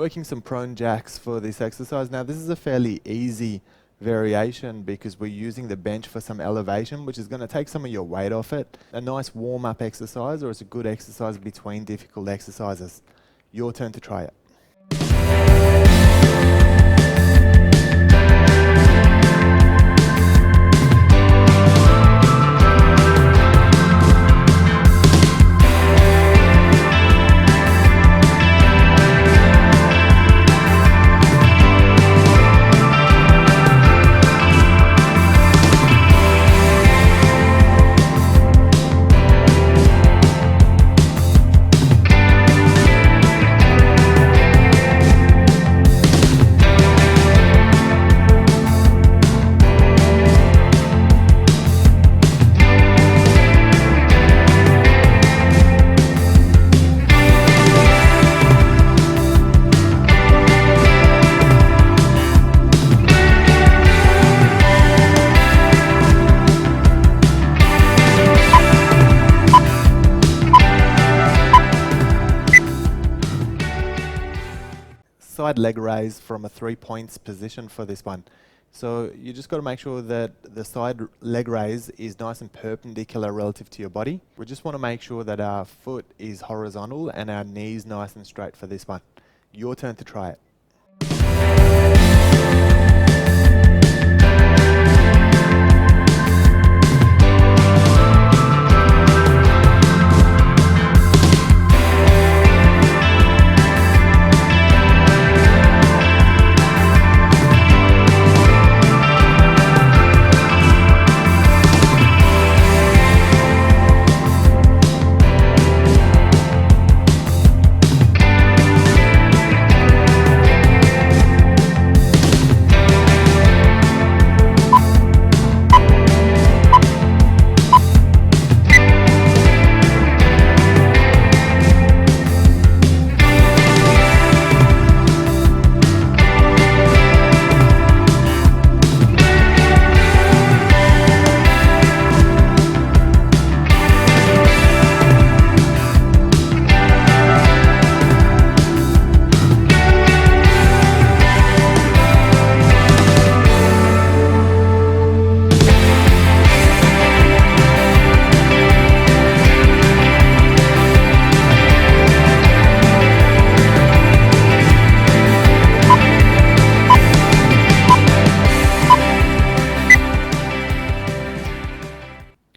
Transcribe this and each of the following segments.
working some prone jacks for this exercise. Now this is a fairly easy variation because we're using the bench for some elevation, which is going to take some of your weight off it. A nice warm-up exercise, or it's a good exercise between difficult exercises. Your turn to try it. Side leg raise from a 3 points position for this one. So you just got to make sure that the side leg raise is nice and perpendicular relative to your body. We just want to make sure that our foot is horizontal and our knees nice and straight for this one. Your turn to try it.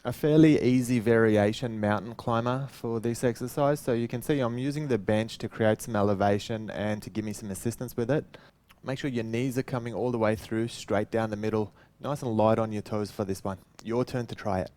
A fairly easy variation mountain climber for this exercise. So you can see I'm using the bench to create some elevation and to give me some assistance with it. Make sure your knees are coming all the way through, straight down the middle, nice and light on your toes for this one. Your turn to try it.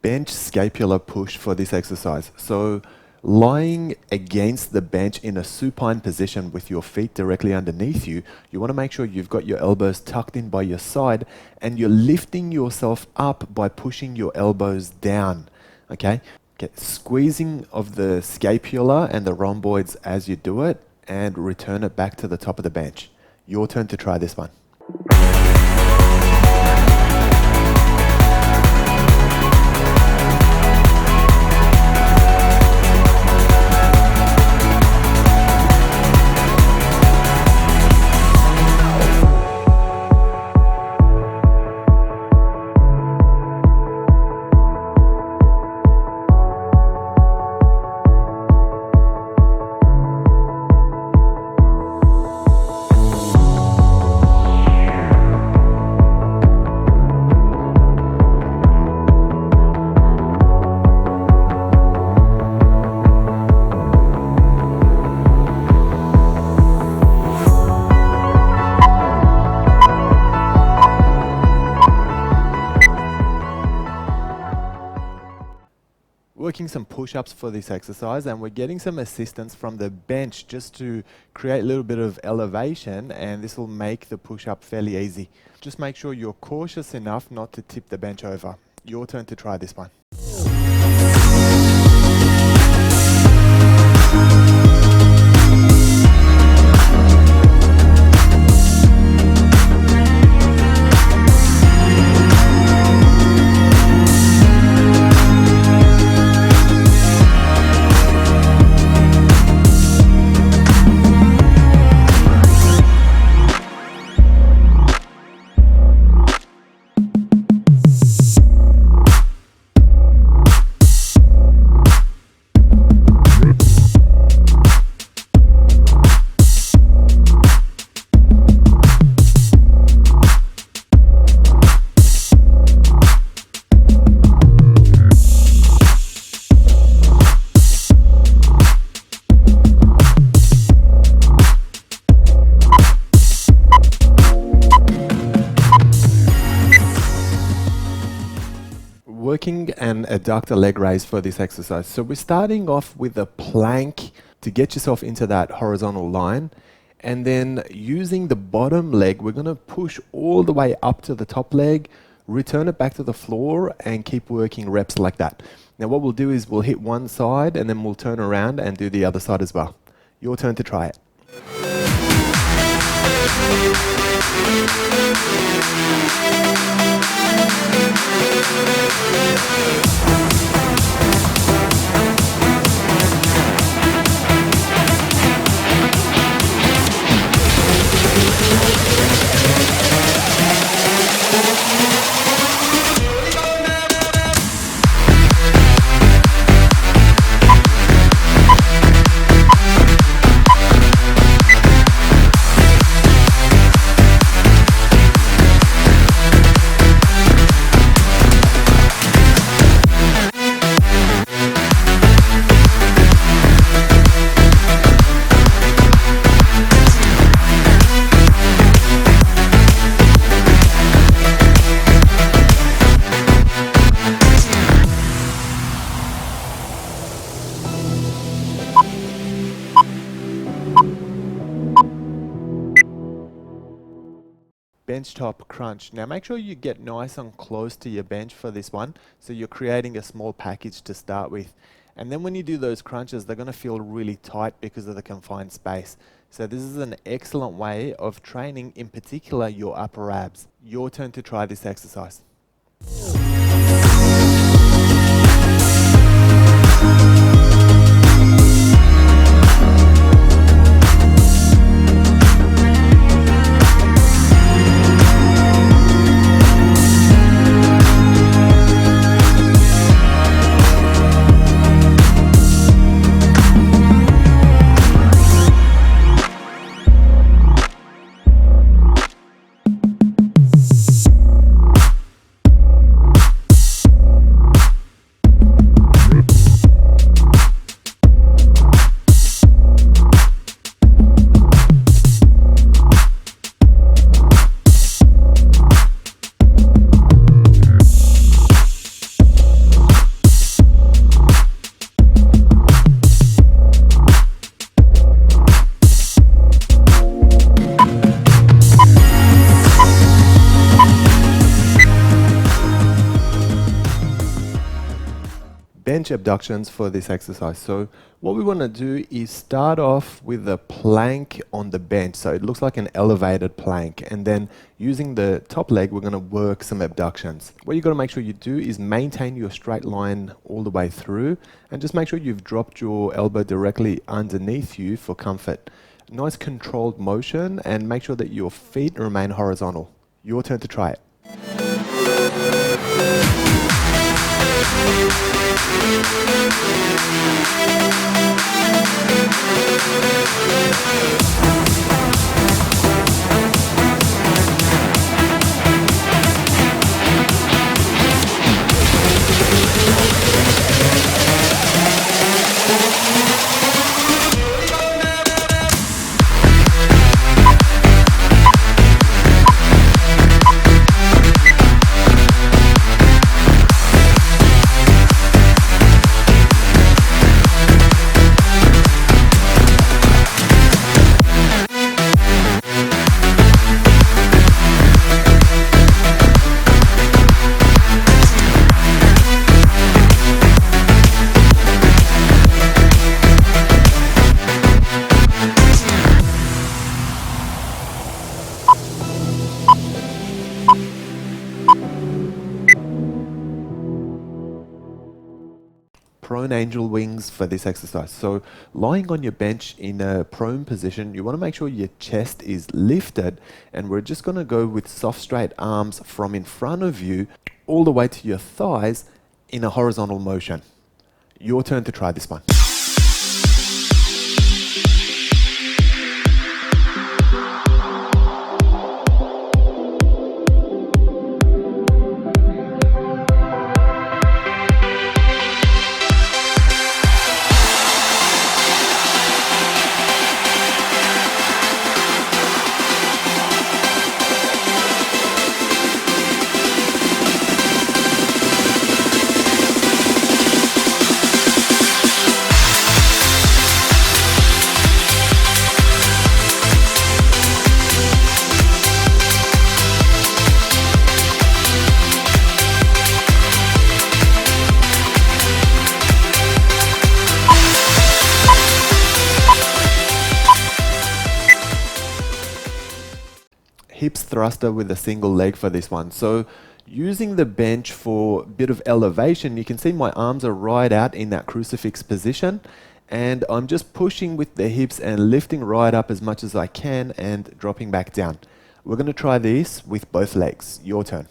Bench scapular push for this exercise. So lying against the bench in a supine position with your feet directly underneath you, you want to make sure you've got your elbows tucked in by your side and you're lifting yourself up by pushing your elbows down. Okay? Get squeezing of the scapula and the rhomboids as you do it and return it back to the top of the bench. Your turn to try this one. working some push-ups for this exercise, and we're getting some assistance from the bench just to create a little bit of elevation, and this will make the push-up fairly easy. Just make sure you're cautious enough not to tip the bench over. Your turn to try this one. Working an adductor leg raise for this exercise. So we're starting off with a plank to get yourself into that horizontal line, and then using the bottom leg, we're going to push all the way up to the top leg, return it back to the floor, and keep working reps like that. Now what we'll do is we'll hit one side and then we'll turn around and do the other side as well. Your turn to try it. Bench top crunch. Now make sure you get nice and close to your bench for this one, so you're creating a small package to start with. And then when you do those crunches, they're going to feel really tight because of the confined space. So this is an excellent way of training, in particular, your upper abs. Your turn to try this exercise. Bench abductions for this exercise. So what we want to do is start off with a plank on the bench, so it looks like an elevated plank, and then using the top leg we're going to work some abductions. What you've got to make sure you do is maintain your straight line all the way through, and just make sure you've dropped your elbow directly underneath you for comfort. Nice controlled motion, and make sure that your feet remain horizontal. Your turn to try it. prone angel wings for this exercise. So lying on your bench in a prone position, you want to make sure your chest is lifted, and we're just going to go with soft straight arms from in front of you all the way to your thighs in a horizontal motion. Your turn to try this one. Hips thruster with a single leg for this one. So using the bench for a bit of elevation, you can see my arms are right out in that crucifix position, and I'm just pushing with the hips and lifting right up as much as I can and dropping back down. We're going to try this with both legs. Your turn.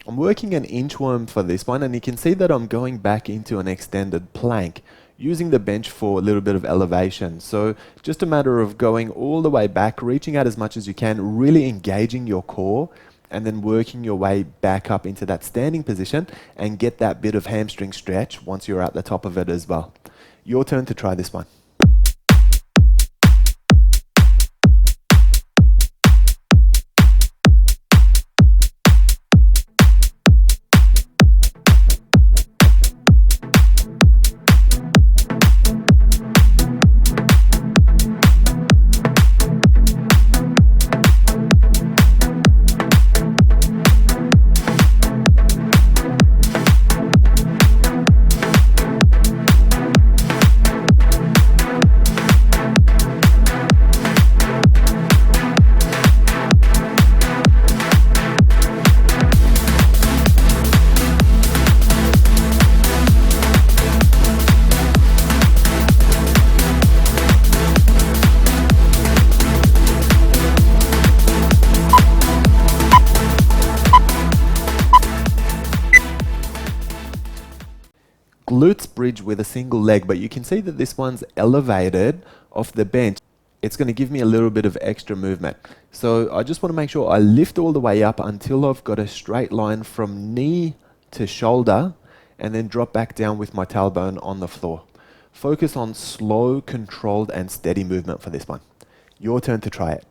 I'm working an inchworm for this one, and you can see that I'm going back into an extended plank using the bench for a little bit of elevation. So just a matter of going all the way back, reaching out as much as you can, really engaging your core, and then working your way back up into that standing position and get that bit of hamstring stretch once you're at the top of it as well. Your turn to try this one. Glutes bridge with a single leg, but you can see that this one's elevated off the bench. It's going to give me a little bit of extra movement. So I just want to make sure I lift all the way up until I've got a straight line from knee to shoulder, and then drop back down with my tailbone on the floor. Focus on slow, controlled, and steady movement for this one. Your turn to try it.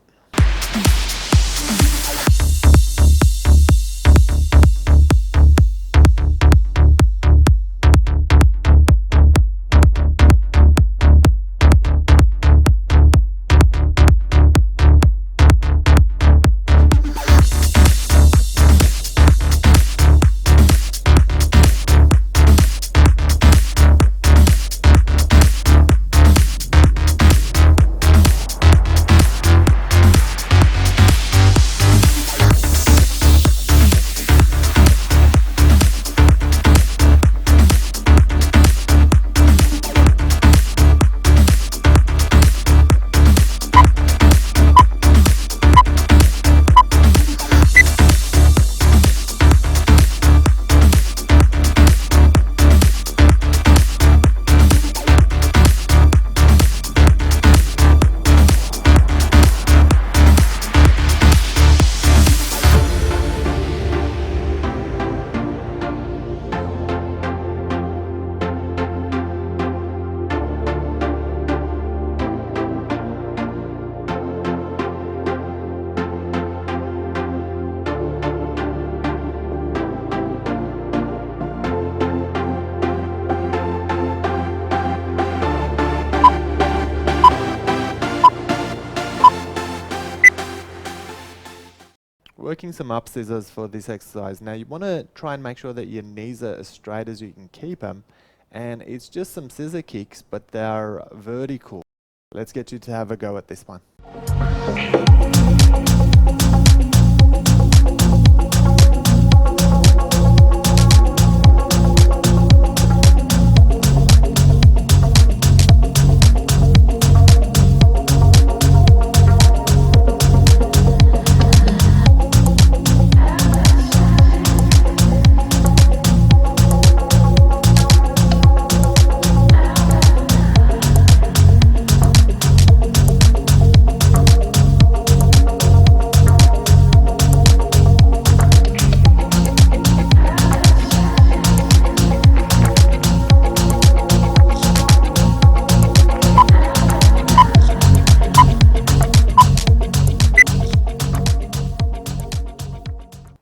working some up scissors for this exercise. Now you want to try and make sure that your knees are as straight as you can keep them. And it's just some scissor kicks, but they're vertical. Let's get you to have a go at this one.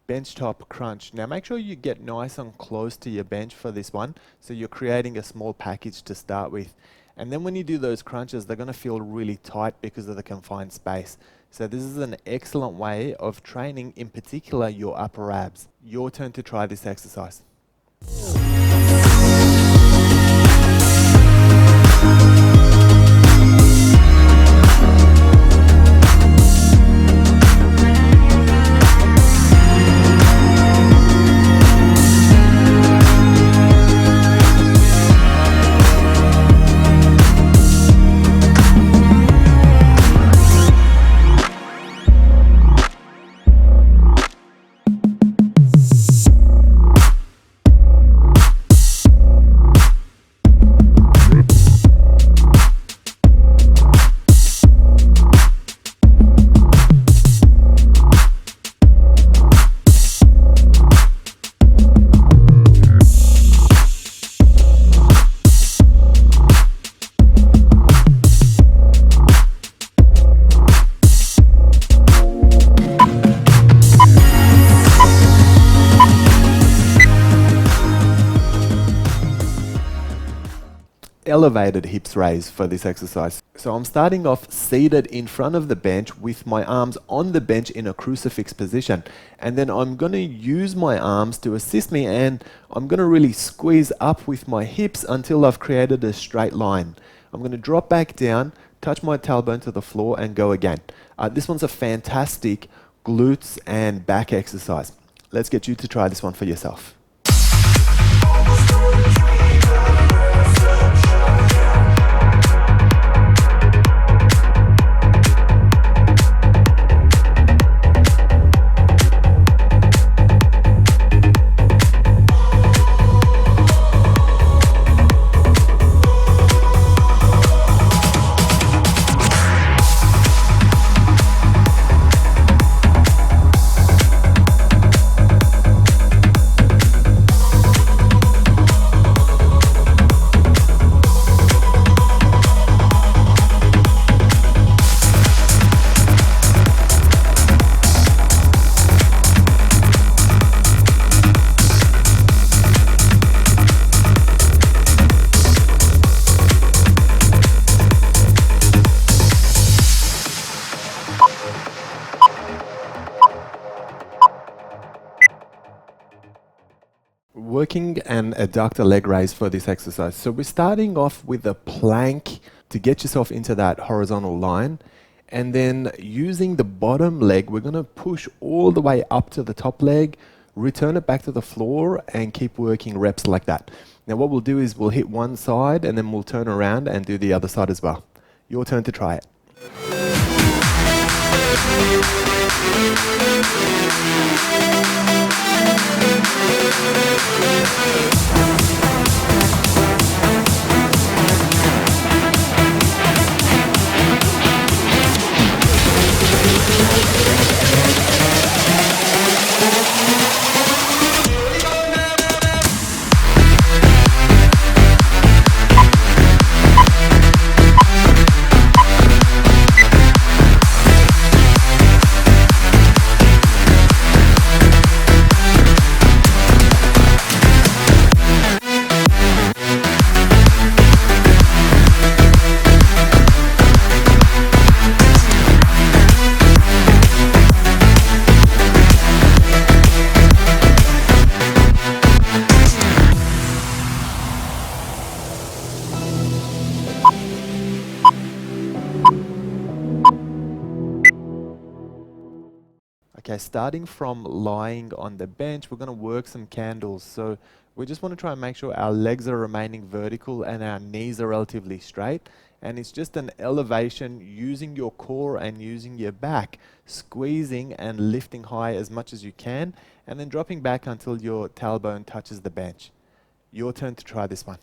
Bench top crunch. Now make sure you get nice and close to your bench for this one, so you're creating a small package to start with. And then when you do those crunches, they're going to feel really tight because of the confined space. So this is an excellent way of training, in particular, your upper abs. Your turn to try this exercise. Elevated hips raise for this exercise. So I'm starting off seated in front of the bench with my arms on the bench in a crucifix position. And then I'm going to use my arms to assist me, and I'm going to really squeeze up with my hips until I've created a straight line. I'm going to drop back down, touch my tailbone to the floor, and go again. This one's a fantastic glutes and back exercise. Let's get you to try this one for yourself. Working an adductor leg raise for this exercise. So we're starting off with a plank to get yourself into that horizontal line, and then using the bottom leg, we're going to push all the way up to the top leg, return it back to the floor, and keep working reps like that. Now what we'll do is we'll hit one side and then we'll turn around and do the other side as well. Your turn to try it. Okay, starting from lying on the bench, we're going to work some candles. So we just want to try and make sure our legs are remaining vertical and our knees are relatively straight. And it's just an elevation using your core and using your back, squeezing and lifting high as much as you can, and then dropping back until your tailbone touches the bench. Your turn to try this one.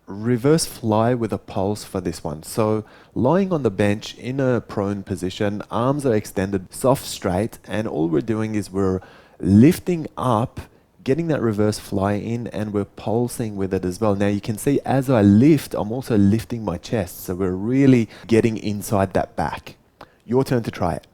Reverse fly with a pulse for this one. So lying on the bench in a prone position, arms are extended, soft straight, and all we're doing is we're lifting up, getting that reverse fly in, and we're pulsing with it as well. Now you can see as I lift, I'm also lifting my chest. So we're really getting inside that back. Your turn to try it.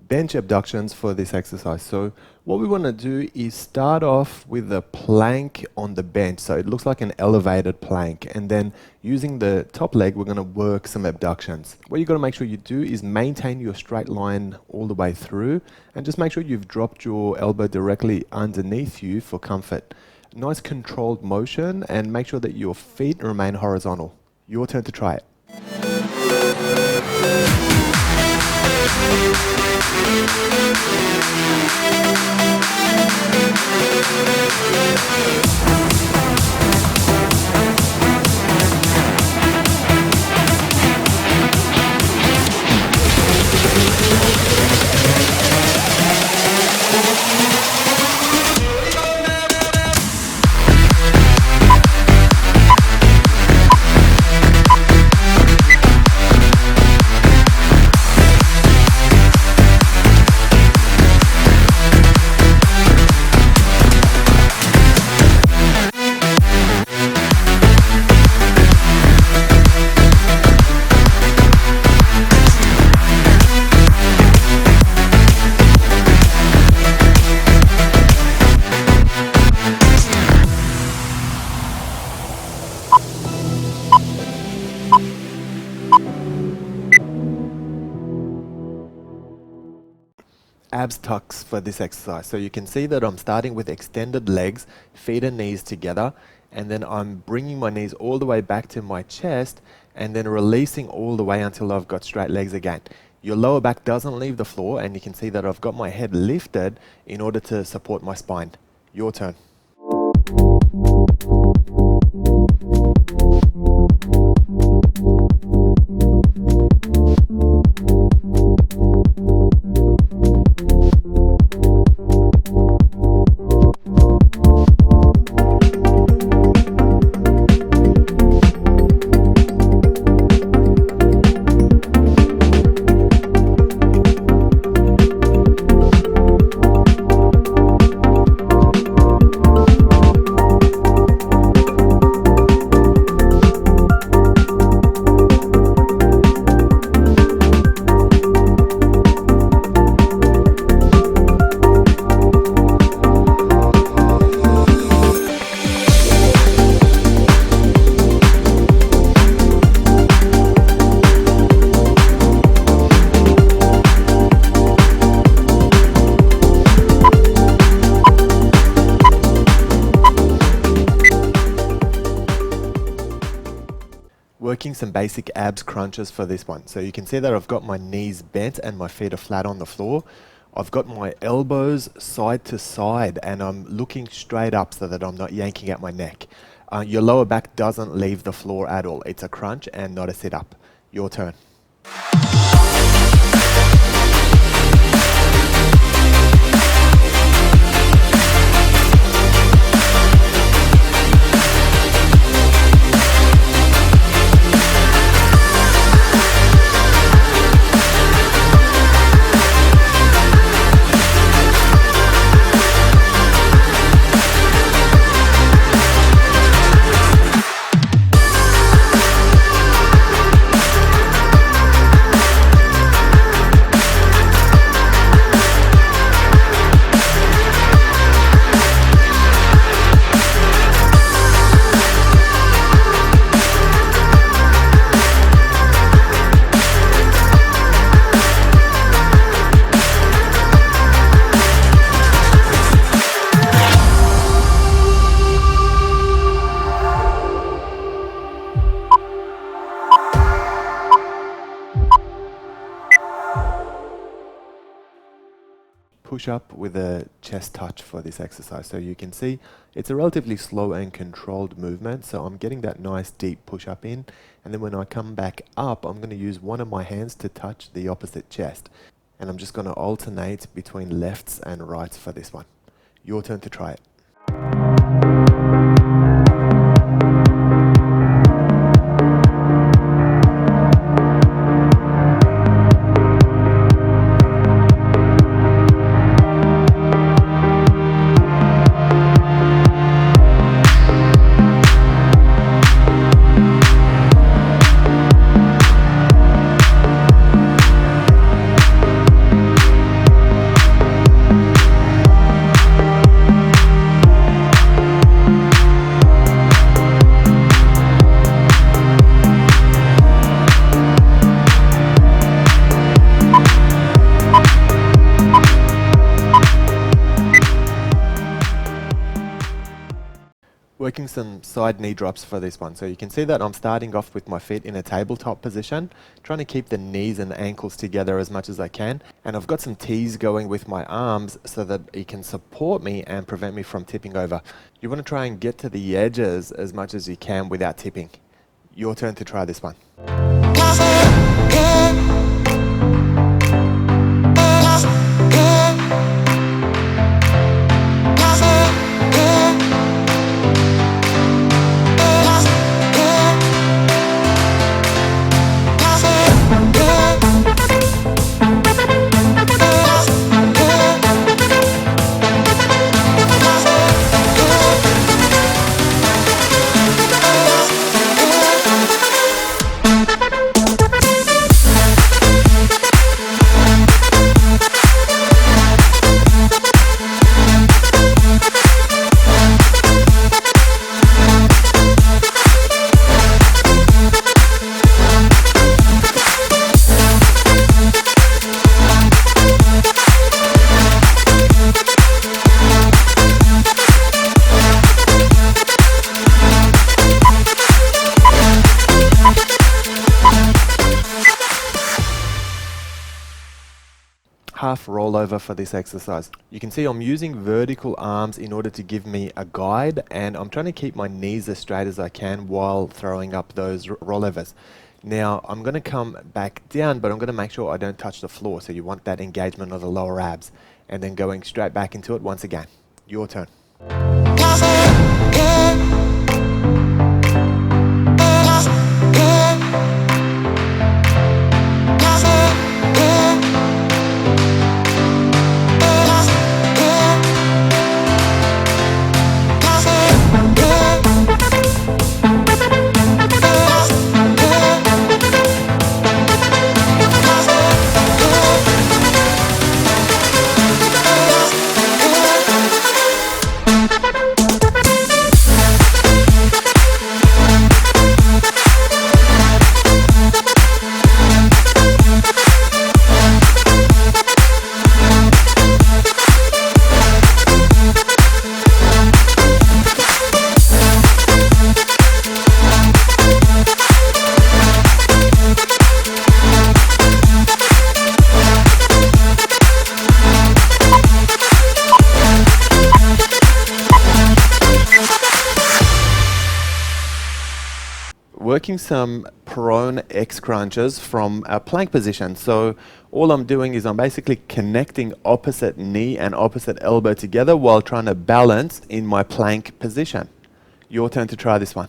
Bench abductions for this exercise. So what we want to do is start off with a plank on the bench. So it looks like an elevated plank, and then using the top leg, we're going to work some abductions. What you've got to make sure you do is maintain your straight line all the way through, and just make sure you've dropped your elbow directly underneath you for comfort. Nice controlled motion, and make sure that your feet remain horizontal. Your turn to try it. Abs tucks for this exercise. So you can see that I'm starting with extended legs, feet and knees together, and then I'm bringing my knees all the way back to my chest and then releasing all the way until I've got straight legs again. Your lower back doesn't leave the floor, and you can see that I've got my head lifted in order to support my spine. Your turn. Working some basic abs crunches for this one. So you can see that I've got my knees bent and my feet are flat on the floor. I've got my elbows side to side and I'm looking straight up so that I'm not yanking at my neck. Your lower back doesn't leave the floor at all. It's a crunch and not a sit up. Your turn. Push up with a chest touch for this exercise. So you can see it's a relatively slow and controlled movement. So I'm getting that nice deep push up in. And then when I come back up, I'm going to use one of my hands to touch the opposite chest. And I'm just going to alternate between lefts and rights for this one. Your turn to try it. Working some side knee drops for this one. So you can see that I'm starting off with my feet in a tabletop position, trying to keep the knees and ankles together as much as I can. And I've got some T's going with my arms so that it can support me and prevent me from tipping over. You want to try and get to the edges as much as you can without tipping. Your turn to try this one. Half rollover for this exercise. You can see I'm using vertical arms in order to give me a guide, and I'm trying to keep my knees as straight as I can while throwing up those rollovers. Now I'm going to come back down, but I'm going to make sure I don't touch the floor, so you want that engagement of the lower abs, and then going straight back into it once again. Your turn. working some prone X crunches from a plank position. So all I'm doing is I'm basically connecting opposite knee and opposite elbow together while trying to balance in my plank position. Your turn to try this one.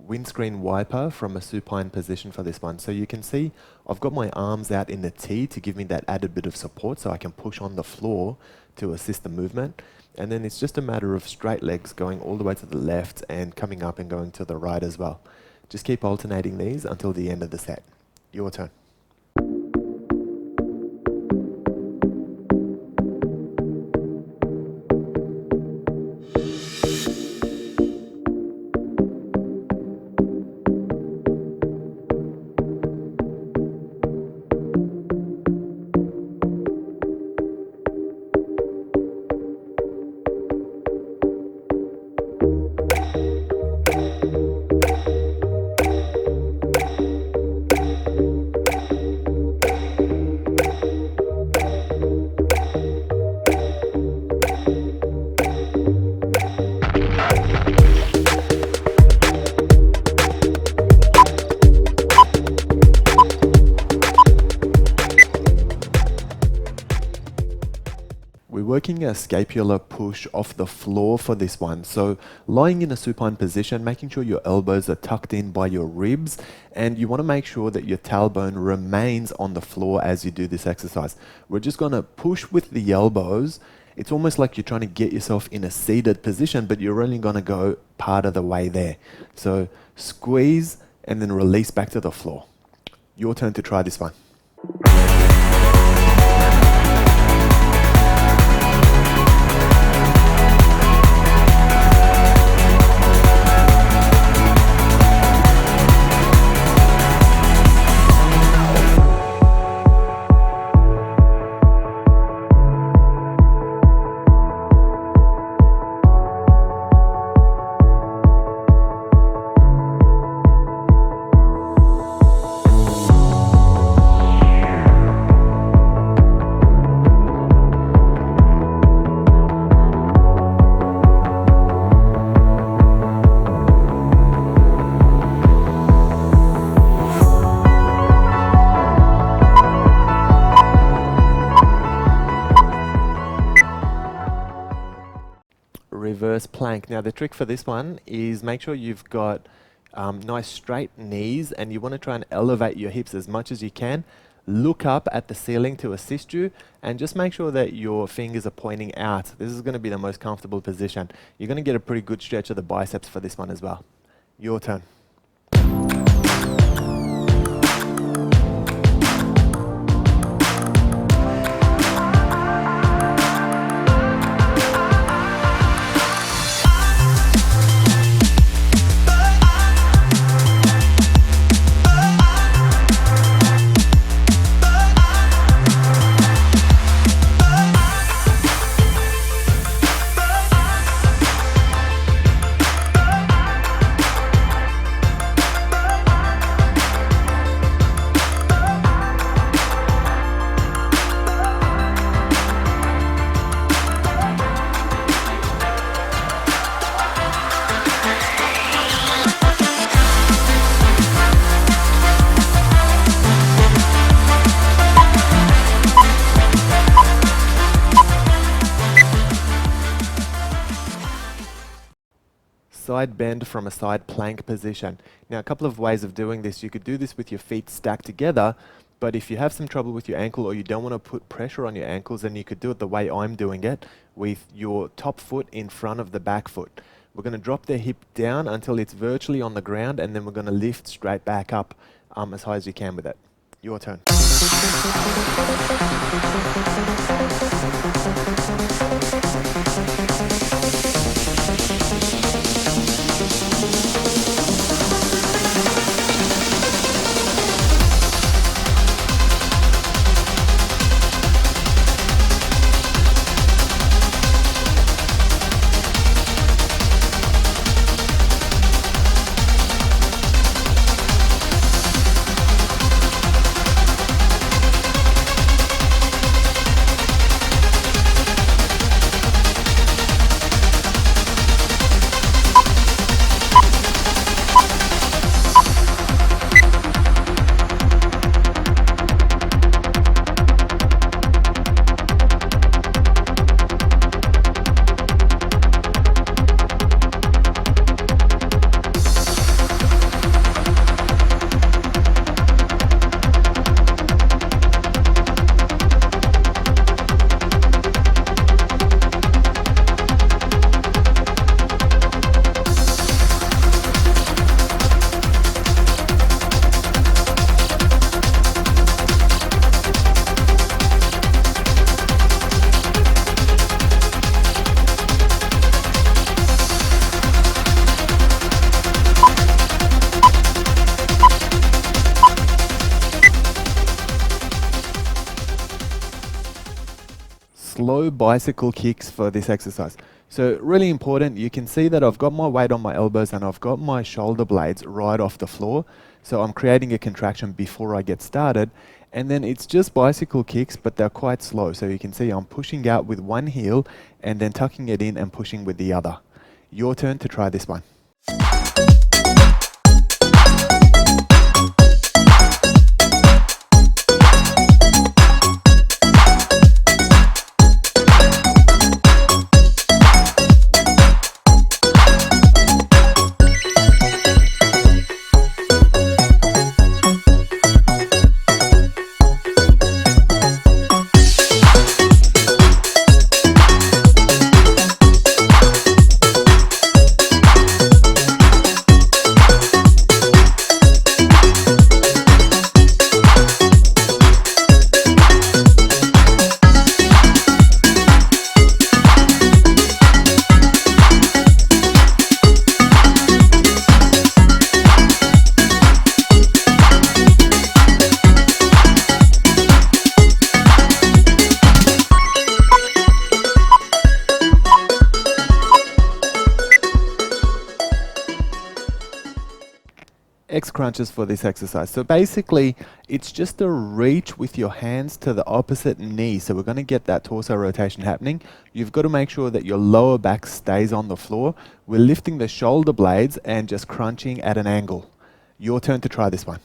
Windscreen Wiper from a supine position for this one. So you can see I've got my arms out in the T to give me that added bit of support so I can push on the floor to assist the movement. And then it's just a matter of straight legs going all the way to the left and coming up and going to the right as well. Just keep alternating these until the end of the set. Your turn. We're working a scapular push off the floor for this one. So lying in a supine position, making sure your elbows are tucked in by your ribs, and you want to make sure that your tailbone remains on the floor as you do this exercise. We're just going to push with the elbows. It's almost like you're trying to get yourself in a seated position, but you're only going to go part of the way there. So squeeze and then release back to the floor. Your turn to try this one. Reverse plank. Now the trick for this one is make sure you've got nice straight knees, and you want to try and elevate your hips as much as you can. Look up at the ceiling to assist you, and just make sure that your fingers are pointing out. This is going to be the most comfortable position. You're going to get a pretty good stretch of the biceps for this one as well. Your turn. side bend from a side plank position. Now, a couple of ways of doing this. You could do this with your feet stacked together, but if you have some trouble with your ankle or you don't want to put pressure on your ankles, then you could do it the way I'm doing it, with your top foot in front of the back foot. We're going to drop the hip down until it's virtually on the ground, and then we're going to lift straight back up as high as you can with it. Your turn. Slow bicycle kicks for this exercise. So really important, you can see that I've got my weight on my elbows and I've got my shoulder blades right off the floor. So I'm creating a contraction before I get started. And then it's just bicycle kicks, but they're quite slow. So you can see I'm pushing out with one heel and then tucking it in and pushing with the other. Your turn to try this one. X crunches for this exercise. So basically, it's just a reach with your hands to the opposite knee. So we're going to get that torso rotation happening. You've got to make sure that your lower back stays on the floor. We're lifting the shoulder blades and just crunching at an angle. Your turn to try this one.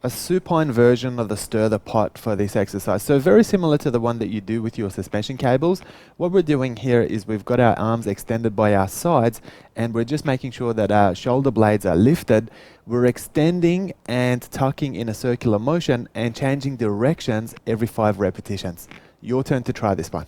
A supine version of the stir the pot for this exercise. So very similar to the one that you do with your suspension cables. What we're doing here is we've got our arms extended by our sides and we're just making sure that our shoulder blades are lifted. We're extending and tucking in a circular motion and changing directions every 5 repetitions. Your turn to try this one.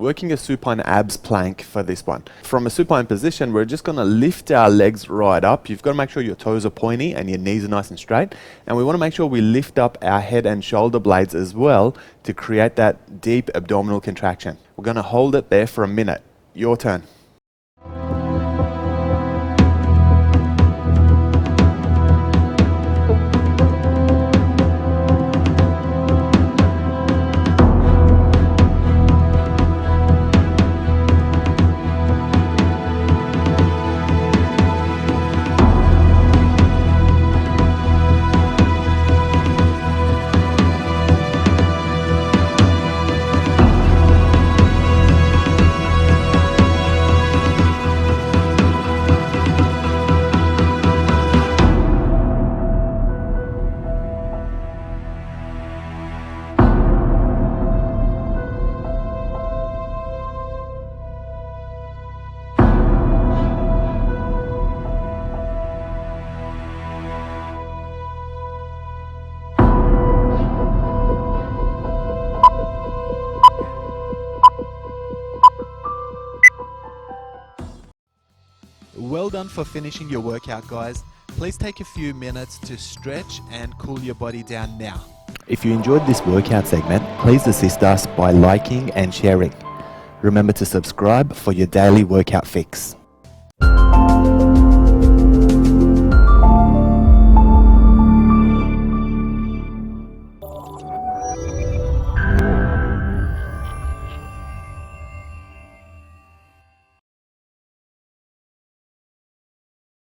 working a supine abs plank for this one. From a supine position, we're just gonna lift our legs right up. You've got to make sure your toes are pointy and your knees are nice and straight. And we wanna make sure we lift up our head and shoulder blades as well to create that deep abdominal contraction. We're gonna hold it there for a minute. Your turn. Well done for finishing your workout, guys. Please take a few minutes to stretch and cool your body down now. If you enjoyed this workout segment, please assist us by liking and sharing. Remember to subscribe for your daily workout fix.